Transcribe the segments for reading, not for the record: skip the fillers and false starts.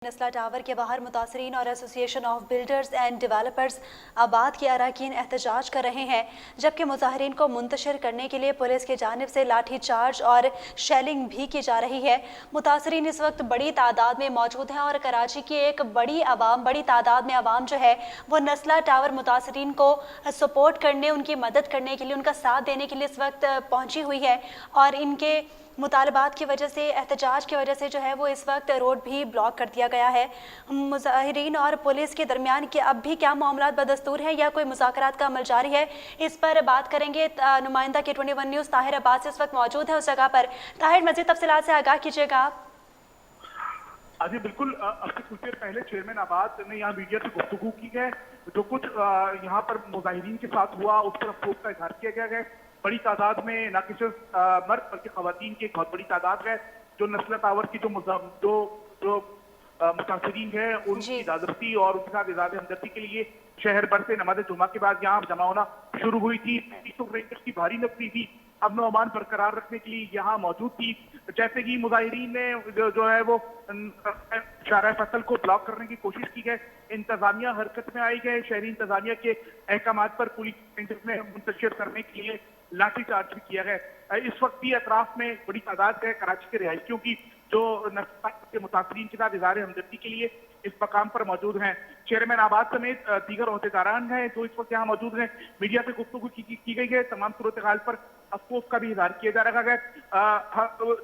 नस्ला tower के बाहर मुतासरीन और association of builders and developers आबाद के अरकान एहतजाज कर रहे हैं, जबकि मुजाहिरीन को मुंतशिर करने के लिए पुलिस की जानिब से लाठी चार्ज और शेलिंग भी की जा रही है। मुतासरीन इस वक्त बड़ी तादाद में मौजूद हैं और कराची की एक बड़ी तादाद में आवाम जो है वो नस्ला टावर मुतासरीन को सपोर्ट करने, उनकी मदद करने के लिए, उनका साथ देने के लिए इस वक्त पहुँची हुई है और इनके मुतालबात की वजह से, एहतजाज की वजह से जो है वो इस वक्त रोड भी ब्लॉक कर दिया गया है। मुजाहिरीन और पुलिस के दरमियान कि अब भी क्या मामला बदस्तूर है या कोई मुज़ाकरात का अमल जारी है, इस पर बात करेंगे। नुमाइंदा K21 न्यूज़ ताहिर अब्बास इस वक्त मौजूद है उस जगह पर। ताहिर, मज़ीद तफसीलात से आगाह कीजिएगा आप। जी बिल्कुल, अब से कुछ देर पहले चेयरमैन आबाद ने यहाँ मीडिया से गुफ्तगू की है। जो कुछ यहाँ पर मुजाहिरीन के साथ हुआ उस पर अफसोस का इजहार किया गया है। बड़ी तादाद में न कि सिर्फ मर्द बल्कि खवातीन की एक बहुत बड़ी तादाद है जो नस्ला टावर की जो मुतासरीन है उनकी इजाजती और उनके साथ इजाज़ हमदर्दी के लिए शहर भर से नमाज जुमा के बाद यहाँ जमा होना शुरू हुई थी। रेंजर्स की भारी नफरी भी अमन अमान बरकरार रखने के लिए यहाँ मौजूद थी। जैसे कि मुजाहिरीन ने जो है वो शारा फसल को ब्लॉक करने की कोशिश की है, इंतजामिया हरकत में आई है। शहरी इंतजामिया के अहकाम पर पुलिस में मुंतशिर करने के लिए लाठी चार्ज भी किया गया। इस वक्त भी अतराफ में बड़ी तादाद है कराची के रिहायशियों की जो के मुतासरीन के साथ इज़हार हमदर्दी के लिए इस मकाम पर मौजूद हैं। चेयरमैन आबाद समेत दीगर ओहदेदारान हैं जो इस वक्त यहाँ मौजूद हैं। मीडिया से गुफ्तगू की गई है। तमाम सूरत हाल पर अफसोस का भी इजहार किया जा रहा है।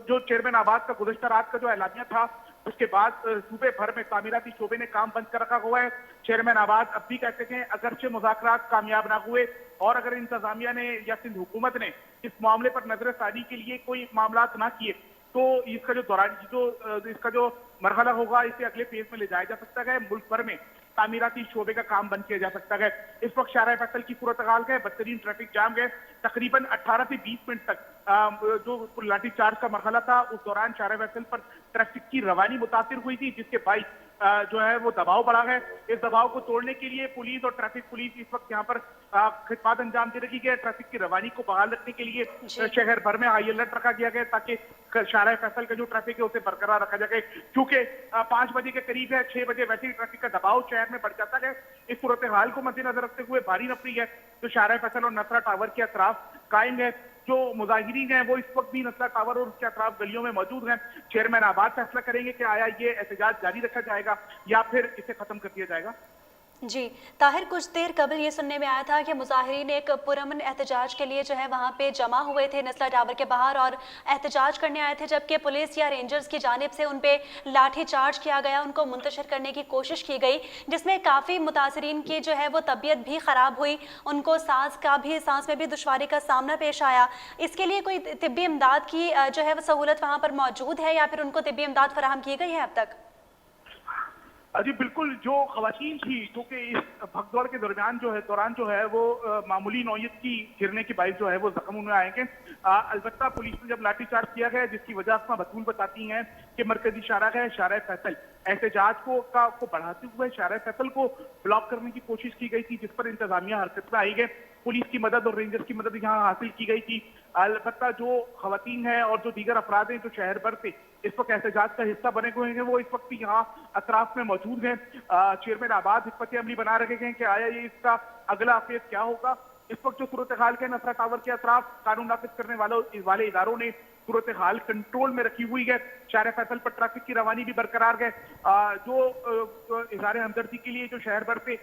जो चेयरमैन आबाद का गुज़श्ता रात का जो ऐलानिया था उसके बाद सूबे भर में तामीराती शोबे ने काम बंद कर रखा हुआ है। चेयरमैन आबाद अब भी कहते हैं अगरचे मुज़ाकरात कामयाब ना हुए और अगर इंतजामिया ने या सिंध हुकूमत ने इस मामले पर नजरसानी के लिए कोई मामला ना किए तो इसका जो मरहला होगा इसे अगले फेज में ले जाया जा सकता है। मुल्क भर में तामीराती शोबे का काम बंद किया जा सकता है। इस वक्त शारा फैसल की सूरत हाल है, बदतरीन ट्रैफिक जाम है। तकरीबन 18 से 20 मिनट तक जो लाठी चार्ज का मरहला था उस दौरान शारा फैसल पर ट्रैफिक की रवानी मुतासिर हुई थी, जिसके बाइक जो है वो दबाव बढ़ा है। इस दबाव को तोड़ने के लिए पुलिस और ट्रैफिक पुलिस इस वक्त यहाँ पर खिदमत अंजाम दे रही है। ट्रैफिक की रवानी को बहाल रखने के लिए शहर भर में हाई अलर्ट रखा गया है ताकि शारा फैसल का जो ट्रैफिक है उसे बरकरार रखा जाए। क्योंकि 5 बजे के करीब है, 6 बजे वैसे ही ट्रैफिक का दबाव शहर में बढ़ जाता है। इस सूरत हाल को मद्देनजर रखते हुए भारी नफरी है जो शारा फैसल और नसरा टावर के अतराफ कायम है। जो मुजाहिरीन हैं वो इस वक्त भी नस्ला टावर और उसके अतराफ गलियों में मौजूद हैं। चेयरमैन आबाद फैसला करेंगे कि आया ये एहतजाज जारी रखा जाएगा या फिर इसे खत्म कर दिया जाएगा। जी ताहिर, कुछ देर कबल ये सुनने में आया था कि मुजाहिरीन एक पुरअमन एहतजाज के लिए जो है वहाँ पे जमा हुए थे नस्ला टावर के बाहर और एहतजाज करने आए थे, जबकि पुलिस या रेंजर्स की जानिब से उन पे लाठी चार्ज किया गया, उनको मुंतशिर करने की कोशिश की गई, जिसमें काफ़ी मुतासरीन की जो है वो तबीयत भी ख़राब हुई, उनको सांस में भी दुश्वारी का सामना पेश आया। इसके लिए कोई तिब्बी इमदाद की जो है वो सहूलत वहाँ पर मौजूद है या फिर उनको तिब्बी इमदाद फराहम की गई है अब तक? जी बिल्कुल, जो खवातीन थी क्योंकि इस भगदौड़ के दौरान जो है वो मामूली नौयत की गिरने की बाइस जो है वो जख्म उन्हें आएंगे। अलबत्ता पुलिस ने जब लाठीचार्ज किया गया जिसकी वजह अपना बतूल बताती हैं कि मरकजी शारा है शारा फैसल एहतजाज को बढ़ाते हुए शारा फैसल को ब्लॉक करने की कोशिश की गई थी, जिस पर इंतजामिया हरकत में आई गई। पुलिस की मदद और रेंजर्स की मदद यहाँ हासिल की गई थी। अलबत्ता जो खवातीन है और जो दीगर अफराद हैं जो शहर भर से इस वक्त एहतजाज का हिस्सा बने हुए हैं वो इस वक्त भी यहाँ अतराफ में मौजूद हैं। चेयरमैन आबाद हिकमत अमली बना रहे हैं कि आया ये इसका अगला फेज क्या होगा। इस वक्त जो सूरत हाल के नसरा टावर के अतराफ कानून नाफिज करने वाले इदारों ने सूरत हाल कंट्रोल में रखी हुई है। शारा फैसल पर ट्रैफिक की रवानी भी बरकरार है। जो इज़हार हमदर्दी के लिए जो शहर भर से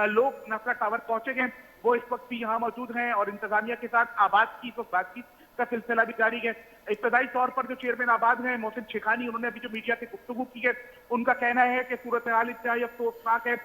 लोग नसरा टावर पहुंचे हैं वो इस वक्त भी यहाँ मौजूद हैं और इंतजामिया के साथ आबाद की इस वक्त बातचीत का सिलसिला भी जारी है। इब्तदाई तौर पर जो चेयरमैन आबाद हैं मोहसिन शेखानी, उन्होंने अभी जो मीडिया से गुफ्तगू की है उनका कहना है कि सूरत हाल इंतहाई अफसोसनाक है।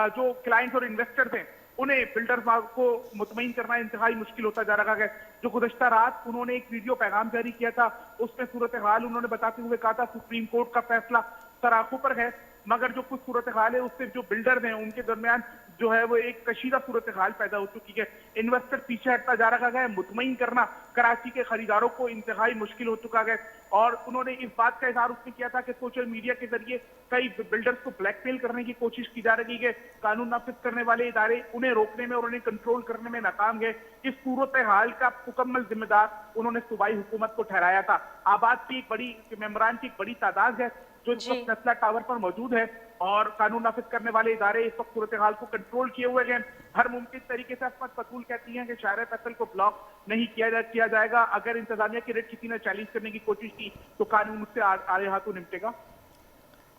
जो क्लाइंट्स और इन्वेस्टर्स हैं उन्हें बिल्डर्स को मुतमईन करना इंतहाई मुश्किल होता जा रहा है। जो गुज़श्ता रात उन्होंने एक वीडियो पैगाम जारी किया था उसमें सूरत हाल उन्होंने बताते हुए कहा था सुप्रीम कोर्ट का फैसला सराखों पर है, मगर जो कुछ सूरत हाल है उससे जो बिल्डर्स हैं उनके दरमियान जो है वो एक कशीदा सूरत हाल पैदा हो चुकी है। इन्वेस्टर पीछे हटता जा रहा है, मुतमईन करना कराची के खरीदारों को इंतहाई मुश्किल हो चुका है। और उन्होंने इस बात का इजहार उसने किया था कि सोशल मीडिया के जरिए कई बिल्डर्स को ब्लैकमेल करने की कोशिश की जा रही है। कानून नाफिज करने वाले इदारे उन्हें रोकने में और उन्हें कंट्रोल करने में नाकाम है। इस सूरत हाल का मुकम्मल जिम्मेदार उन्होंने सूबाई हुकूमत को ठहराया था। आबाद की एक बड़ी मेंबरान की एक बड़ी तादाद है जो इस जी। वक्त नस्ला टावर पर मौजूद है और कानून नाफिज करने वाले इदारे इस वक्त सूरत हाल को कंट्रोल किए हुए हैं। हर मुमकिन तरीके से अहमद पतूल कहती हैं कि शाहर फैसल को ब्लॉक नहीं किया जाएगा। अगर इंतजामिया की रेड किसी ने चैलेंज करने की कोशिश की तो कानून उससे आड़े हाथों निपटेगा।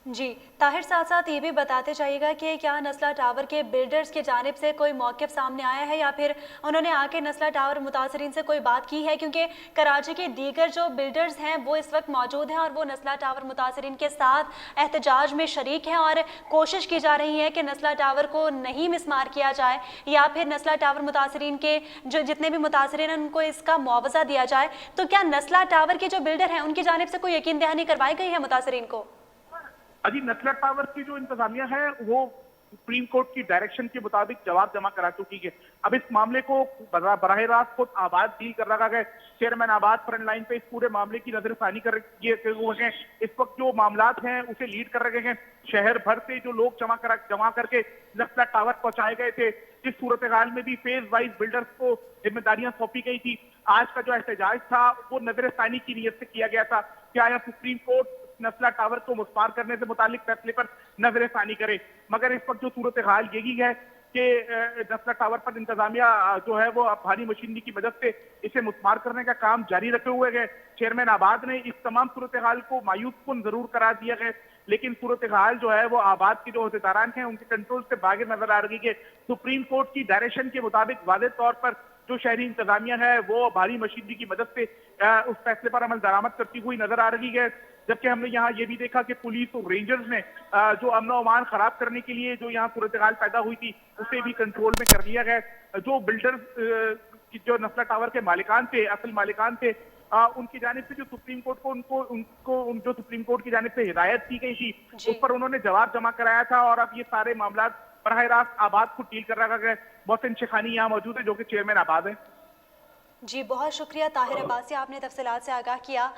जी, ताहिर साथ साथ ये भी बताते जाइएगा कि क्या नस्ला टावर के बिल्डर्स की जानिब से कोई मौक़िफ़ सामने आया है या फिर उन्होंने आके नस्ला टावर मुतासरीन से कोई बात की है? क्योंकि कराची के दीगर जो बिल्डर्स हैं वो इस वक्त मौजूद हैं और वो नस्ला टावर मुतासरीन के साथ एहतजाज में शरीक हैं और कोशिश की जा रही है कि नस्ला टावर को नहीं मिसमार किया जाए या फिर नस्ला टावर मुतासरीन के जो जितने भी मुतासरीन हैं उनको इसका मुआवजा दिया जाए। तो क्या नस्ला टावर के जो बिल्डर हैं उनकी जानिब से कोई यकीन दहानी करवाई गई है मुतासरीन को? अजी नस्ला टावर की जो इंतजामिया है वो सुप्रीम कोर्ट की डायरेक्शन के मुताबिक जवाब जमा करा चुकी है। अब इस मामले को बराह रास्त खुद आबाद डील कर रखा है। चेयरमैन आबाद फ्रंट लाइन पे इस पूरे मामले की नजरसानी कर हुए हैं। इस वक्त जो मामलात हैं उसे लीड कर रहे हैं। शहर भर से जो लोग जमा करके नस्ला टावर पहुंचाए गए थे, इस सूरत हाल में भी फेज वाइज बिल्डर्स को जिम्मेदारियां सौंपी गई थी। आज का जो एहतजाज था वो नजरसानी की नीयत से किया गया था कि आया सुप्रीम कोर्ट नस्ला टावर को मुस्मार करने से मुतालिक फैसले पर नजरसानी करे। मगर इस वक्त जो सूरत हाल यही है कि नस्ला टावर पर इंतजामिया जो है वो भारी मशीनरी की मदद से इसे मुस्मार करने का काम जारी रखे हुए है। चेयरमैन आबाद ने इस तमाम सूरत हाल को मायूस कुन जरूर करार दिया है, लेकिन सूरत हाल जो है वो आबाद के जो अहदेदारान हैं उनके कंट्रोल से बाहर नजर आ रही है। सुप्रीम कोर्ट की डायरेक्शन के मुताबिक वाज़ेह तौर पर जो शहरी इंतजामिया है वो भारी मशीनरी की मदद से उस फैसले पर अमल दरामद करती हुई नजर आ रही है। जबकि हमने यहाँ ये भी देखा कि पुलिस और रेंजर्स ने जो अमन और अमान खराब करने के लिए जो यहाँ सूरत हाल पैदा हुई थी उसे भी कंट्रोल में कर लिया गया। जो बिल्डर्स जो नस्ला टावर के मालिकान थे, असल मालिकान थे, उनकी जानिब से जो सुप्रीम कोर्ट को जो सुप्रीम कोर्ट की जानिब से हिदायत की गई थी उस पर उन्होंने जवाब जमा कराया था और अब ये सारे मामला बराह रास्त आबाद को डील कर रखा गया। मोहसिन शेखानी यहाँ मौजूद है जो कि चेयरमैन आबाद है। जी, बहुत शुक्रिया ताहिर अब्बासी, आपने तफसीलात से आगाह किया।